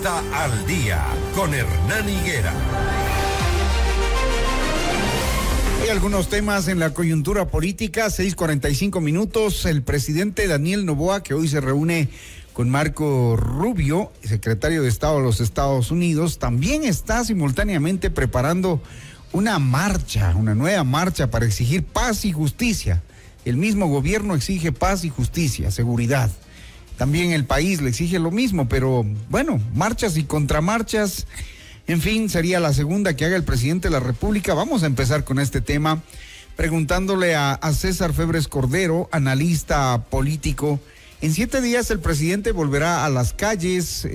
Entrevista al Día con Hernán Higuera. Hay algunos temas en la coyuntura política, 6:45 minutos. El presidente Daniel Noboa, que hoy se reúne con Marco Rubio, secretario de Estado de los Estados Unidos, también está simultáneamente preparando una nueva marcha para exigir paz y justicia. El mismo gobierno exige paz y justicia, seguridad. También el país le exige lo mismo, pero bueno, marchas y contramarchas. En fin, sería la segunda que haga el presidente de la República. Vamos a empezar con este tema preguntándole a César Febres Cordero, analista político. En 7 días el presidente volverá a las calles,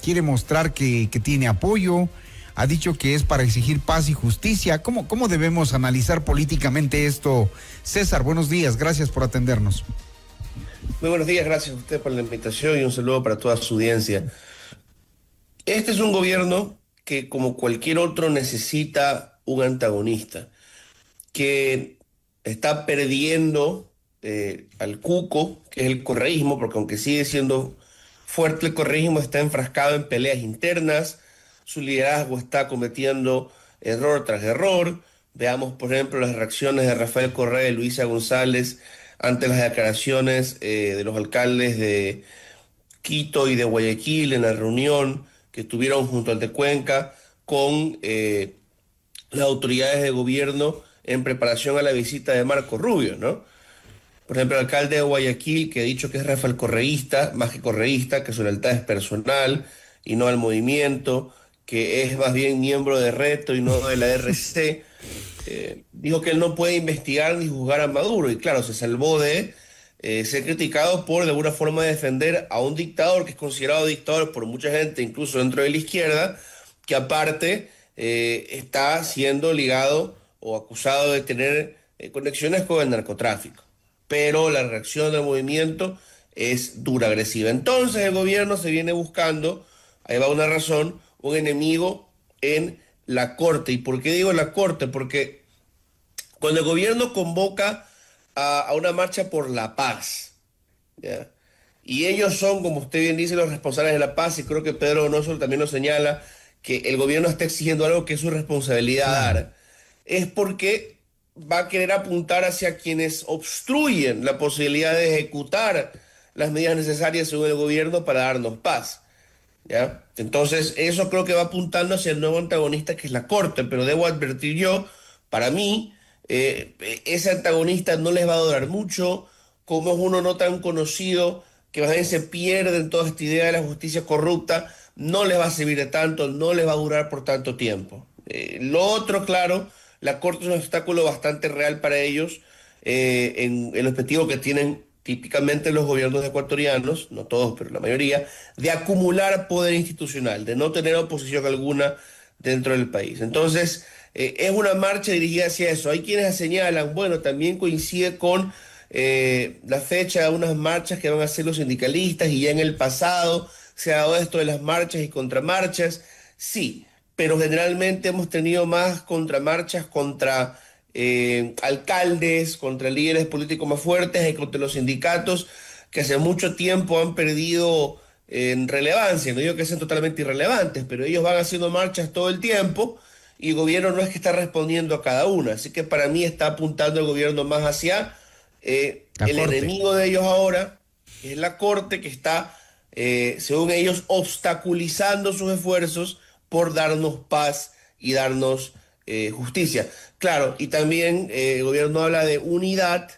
quiere mostrar que tiene apoyo, ha dicho que es para exigir paz y justicia. ¿Cómo debemos analizar políticamente esto? César, buenos días, gracias por atendernos. Muy buenos días, gracias a usted por la invitación y un saludo para toda su audiencia. Este es un gobierno que, como cualquier otro, necesita un antagonista, que está perdiendo al cuco, que es el correísmo, porque aunque sigue siendo fuerte el correísmo, está enfrascado en peleas internas, su liderazgo está cometiendo error tras error. Veamos, por ejemplo, las reacciones de Rafael Correa y Luisa González ante las declaraciones de los alcaldes de Quito y de Guayaquil en la reunión que estuvieron junto al de Cuenca con las autoridades de gobierno en preparación a la visita de Marco Rubio, ¿no? Por ejemplo, el alcalde de Guayaquil, que ha dicho que es Rafael correísta, más que correísta, que su lealtad es personal y no al movimiento, que es más bien miembro de Reto y no de la RC, dijo que él no puede investigar ni juzgar a Maduro, y claro, se salvó de ser criticado por de alguna forma defender a un dictador que es considerado dictador por mucha gente, incluso dentro de la izquierda, que aparte está siendo ligado o acusado de tener conexiones con el narcotráfico. Pero la reacción del movimiento es dura, agresiva. Entonces el gobierno se viene buscando, ahí va una razón, un enemigo en la Corte. ¿Y por qué digo la Corte? Porque cuando el gobierno convoca a una marcha por la paz, ¿ya? Y ellos son, como usted bien dice, los responsables de la paz, y creo que Pedro Donoso también nos señala que el gobierno está exigiendo algo que es su responsabilidad dar, es porque va a querer apuntar hacia quienes obstruyen la posibilidad de ejecutar las medidas necesarias según el gobierno para darnos paz, ¿ya? Entonces eso creo que va apuntando hacia el nuevo antagonista, que es la Corte, pero debo advertir yo, para mí, ese antagonista no les va a durar mucho. Como es uno no tan conocido, que más bien se pierde en toda esta idea de la justicia corrupta, no les va a servir de tanto, no les va a durar por tanto tiempo. Lo otro, claro, la Corte es un obstáculo bastante real para ellos, en el objetivo que tienen típicamente los gobiernos ecuatorianos, no todos, pero la mayoría, de acumular poder institucional, de no tener oposición alguna dentro del país. Entonces, es una marcha dirigida hacia eso. Hay quienes señalan, bueno, también coincide con la fecha de unas marchas que van a hacer los sindicalistas, y ya en el pasado se ha dado esto de las marchas y contramarchas. Sí, pero generalmente hemos tenido más contramarchas contra alcaldes, contra líderes políticos más fuertes y contra los sindicatos, que hace mucho tiempo han perdido en relevancia. No digo que sean totalmente irrelevantes, pero ellos van haciendo marchas todo el tiempo y el gobierno no es que está respondiendo a cada una. Así que para mí está apuntando el gobierno más hacia el enemigo de ellos ahora, que es la Corte, que está, según ellos, obstaculizando sus esfuerzos por darnos paz y darnos justicia. Claro, y también el gobierno habla de unidad,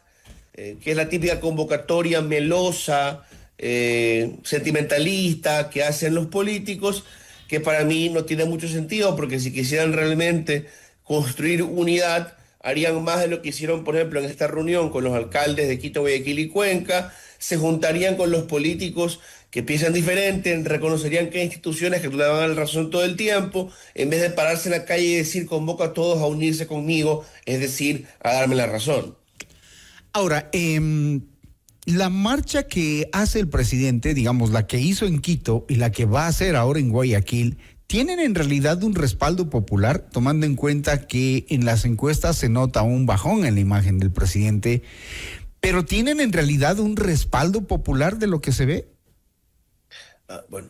que es la típica convocatoria melosa, sentimentalista que hacen los políticos, que para mí no tiene mucho sentido, porque si quisieran realmente construir unidad, harían más de lo que hicieron, por ejemplo, en esta reunión con los alcaldes de Quito, Guayaquil y Cuenca, se juntarían con los políticos que piensan diferente, reconocerían que hay instituciones que le dan la razón todo el tiempo, en vez de pararse en la calle y decir, convoco a todos a unirse conmigo, es decir, a darme la razón. Ahora, la marcha que hace el presidente, digamos, la que hizo en Quito y la que va a hacer ahora en Guayaquil, ¿tienen en realidad un respaldo popular, tomando en cuenta que en las encuestas se nota un bajón en la imagen del presidente, pero tienen en realidad un respaldo popular de lo que se ve? Bueno,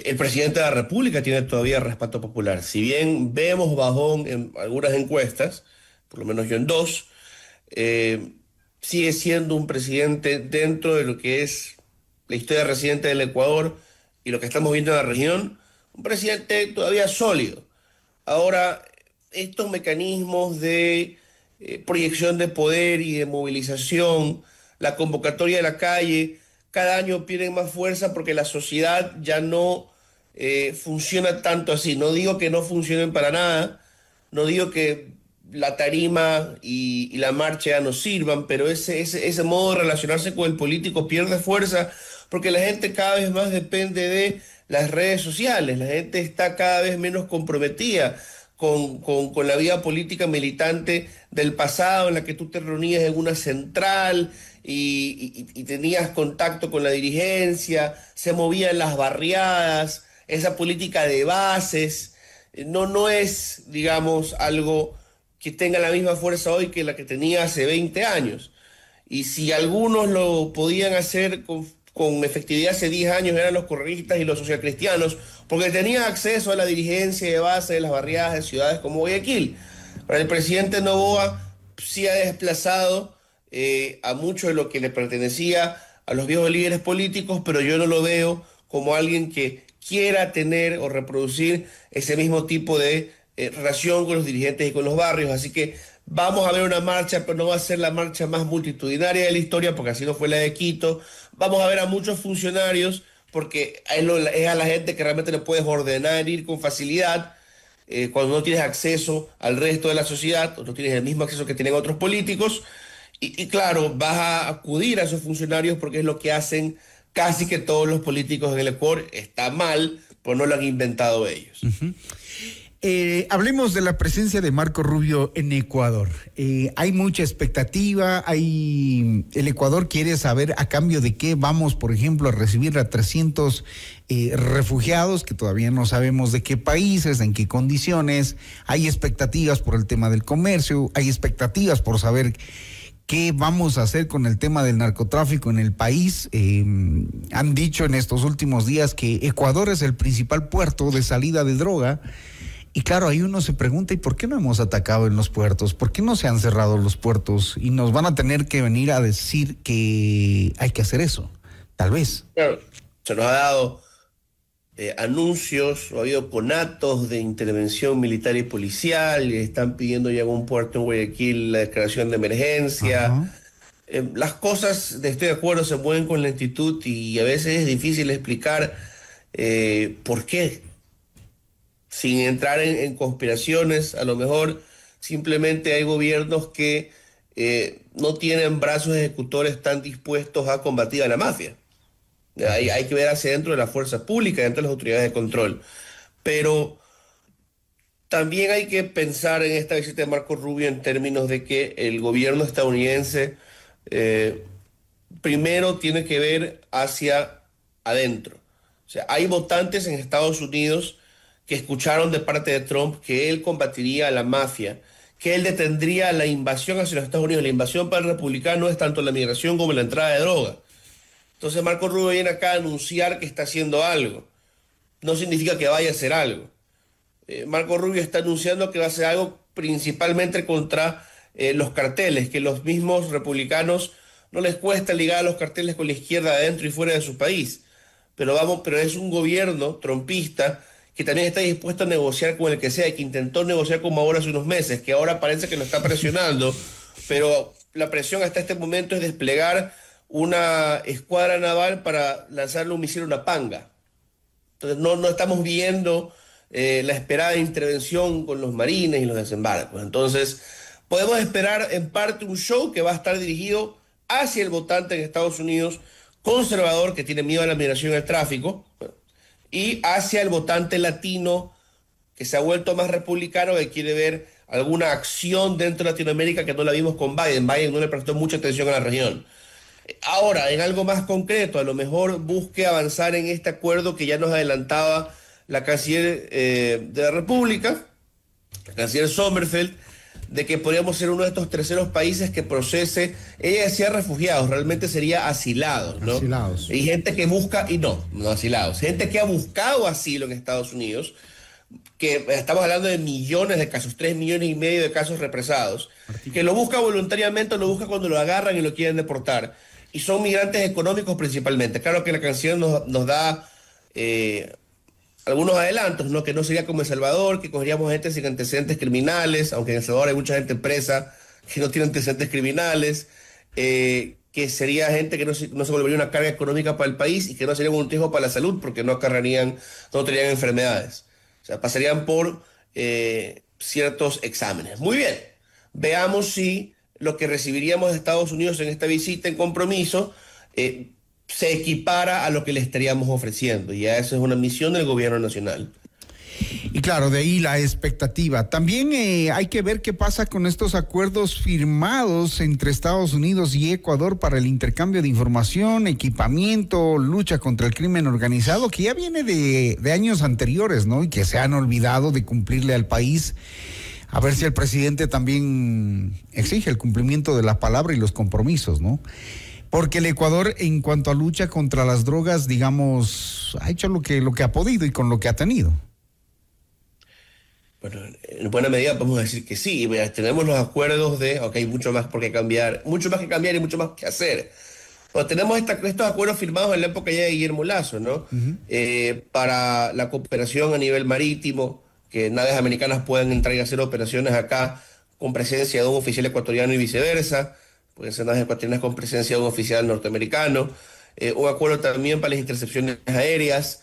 El presidente de la República tiene todavía respaldo popular. Si bien vemos bajón en algunas encuestas, por lo menos yo en dos, sigue siendo un presidente dentro de lo que es la historia reciente del Ecuador y lo que estamos viendo en la región, un presidente todavía sólido. Ahora, estos mecanismos de proyección de poder y de movilización, la convocatoria de la calle, cada año pierden más fuerza porque la sociedad ya no funciona tanto así. No digo que no funcionen para nada, no digo que la tarima y la marcha ya no sirvan, pero ese modo de relacionarse con el político pierde fuerza porque la gente cada vez más depende de las redes sociales, la gente está cada vez menos comprometida con la vida política militante del pasado, en la que tú te reunías en una central y tenías contacto con la dirigencia, se movían las barriadas, esa política de bases, no es, digamos, algo que tenga la misma fuerza hoy que la que tenía hace 20 años. Y si algunos lo podían hacer con efectividad hace 10 años, eran los correístas y los socialcristianos, porque tenían acceso a la dirigencia de base de las barriadas de ciudades como Guayaquil. Pero el presidente Noboa sí ha desplazado a mucho de lo que le pertenecía a los viejos líderes políticos, pero yo no lo veo como alguien que quiera tener o reproducir ese mismo tipo de relación con los dirigentes y con los barrios. Así que vamos a ver una marcha, pero no va a ser la marcha más multitudinaria de la historia, porque así no fue la de Quito. Vamos a ver a muchos funcionarios, porque es a la gente que realmente le puedes ordenar ir con facilidad cuando no tienes acceso al resto de la sociedad, o no tienes el mismo acceso que tienen otros políticos. Y claro, vas a acudir a esos funcionarios porque es lo que hacen casi que todos los políticos en el Ecuador. Está mal, pues no lo han inventado ellos. Uh-huh. Hablemos de la presencia de Marco Rubio en Ecuador. Hay mucha expectativa, el Ecuador quiere saber a cambio de qué vamos, por ejemplo, a recibir a 300 refugiados, que todavía no sabemos de qué países, en qué condiciones. Hay expectativas por el tema del comercio, hay expectativas por saber qué vamos a hacer con el tema del narcotráfico en el país. Han dicho en estos últimos días que Ecuador es el principal puerto de salida de droga. Y claro, ahí uno se pregunta, ¿y por qué no hemos atacado en los puertos? ¿Por qué no se han cerrado los puertos? Y nos van a tener que venir a decir que hay que hacer eso, tal vez. Claro, se nos ha dado anuncios, ha habido conatos de intervención militar y policial, y están pidiendo ya en un puerto en Guayaquil la declaración de emergencia. Las cosas, estoy de acuerdo, se mueven con lentitud y a veces es difícil explicar por qué. Sin entrar en conspiraciones, a lo mejor simplemente hay gobiernos que no tienen brazos ejecutores tan dispuestos a combatir a la mafia. Hay que ver hacia dentro de la fuerza pública, dentro de las autoridades de control. Pero también hay que pensar en esta visita de Marco Rubio en términos de que el gobierno estadounidense primero tiene que ver hacia adentro. O sea, hay votantes en Estados Unidos que escucharon de parte de Trump que él combatiría a la mafia, que él detendría la invasión hacia los Estados Unidos. La invasión para el republicano es tanto la migración como la entrada de droga. Entonces Marco Rubio viene acá a anunciar que está haciendo algo. No significa que vaya a hacer algo. Marco Rubio está anunciando que va a hacer algo principalmente contra los carteles, que los mismos republicanos no les cuesta ligar a los carteles con la izquierda adentro y fuera de su país. Pero es un gobierno trumpista que también está dispuesto a negociar con el que sea, que intentó negociar con Maduro hace unos meses, que ahora parece que lo está presionando, pero la presión hasta este momento es desplegar una escuadra naval para lanzarle un misil a una panga. Entonces no estamos viendo la esperada intervención con los marines y los desembarcos. Entonces podemos esperar en parte un show que va a estar dirigido hacia el votante en Estados Unidos conservador, que tiene miedo a la migración y al tráfico, y hacia el votante latino que se ha vuelto más republicano, que quiere ver alguna acción dentro de Latinoamérica que no la vimos con Biden. Biden no le prestó mucha atención a la región. Ahora, en algo más concreto, a lo mejor busque avanzar en este acuerdo que ya nos adelantaba la canciller de la República, la canciller Sommerfeld, de que podríamos ser uno de estos terceros países que procese, ella decía refugiados, realmente sería asilados, ¿no? Asilados. Y gente que busca, y no asilados, gente que ha buscado asilo en Estados Unidos, que estamos hablando de millones de casos, 3,5 millones de casos represados, que lo busca voluntariamente o lo busca cuando lo agarran y lo quieren deportar. Y son migrantes económicos principalmente. Claro que la canción nos da algunos adelantos, ¿no? Que no sería como El Salvador, que cogeríamos gente sin antecedentes criminales, aunque en El Salvador hay mucha gente presa que no tiene antecedentes criminales, que sería gente que no se volvería una carga económica para el país y que no sería un riesgo para la salud porque no tendrían enfermedades. O sea, pasarían por ciertos exámenes. Muy bien, veamos si lo que recibiríamos de Estados Unidos en esta visita en compromiso se equipara a lo que le estaríamos ofreciendo. Y ya esa es una misión del gobierno nacional. Y claro, de ahí la expectativa. También hay que ver qué pasa con estos acuerdos firmados entre Estados Unidos y Ecuador para el intercambio de información, equipamiento, lucha contra el crimen organizado, que ya viene de años anteriores, ¿no? Y que se han olvidado de cumplirle al país. A ver si el presidente también exige el cumplimiento de la palabra y los compromisos, ¿no? Porque el Ecuador, en cuanto a lucha contra las drogas, digamos, ha hecho lo que ha podido y con lo que ha tenido. Bueno, en buena medida podemos decir que sí. Tenemos los acuerdos hay mucho más por qué cambiar, mucho más que cambiar y mucho más que hacer. Bueno, tenemos estos acuerdos firmados en la época ya de Guillermo Lasso, ¿no? Para la cooperación a nivel marítimo, que naves americanas puedan entrar y hacer operaciones acá con presencia de un oficial ecuatoriano y viceversa. Pueden ser naves ecuatorianas con presencia de un oficial norteamericano. Un acuerdo también para las intercepciones aéreas.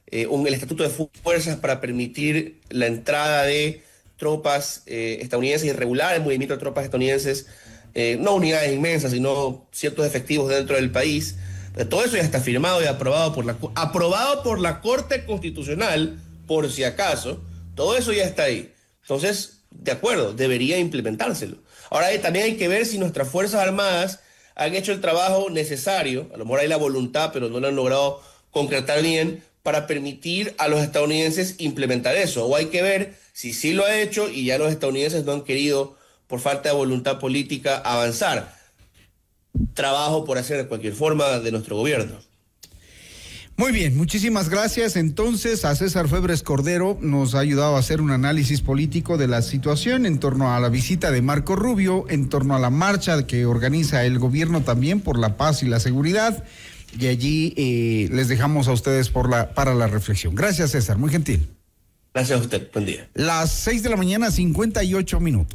El estatuto de fuerzas para permitir la entrada de tropas estadounidenses irregulares, movimiento de tropas estadounidenses, no unidades inmensas, sino ciertos efectivos dentro del país. Pero todo eso ya está firmado y aprobado por la Corte Constitucional, por si acaso. Todo eso ya está ahí. Entonces, de acuerdo, debería implementárselo. Ahora también hay que ver si nuestras Fuerzas Armadas han hecho el trabajo necesario, a lo mejor hay la voluntad, pero no lo han logrado concretar bien, para permitir a los estadounidenses implementar eso. O hay que ver si sí lo ha hecho y ya los estadounidenses no han querido, por falta de voluntad política, avanzar. Trabajo por hacer de cualquier forma de nuestro gobierno. Muy bien, muchísimas gracias. Entonces, a César Febres Cordero nos ha ayudado a hacer un análisis político de la situación en torno a la visita de Marco Rubio, en torno a la marcha que organiza el gobierno también por la paz y la seguridad. Y allí les dejamos a ustedes para la reflexión. Gracias, César, muy gentil. Gracias a usted, buen día. Las 6:58 a.m.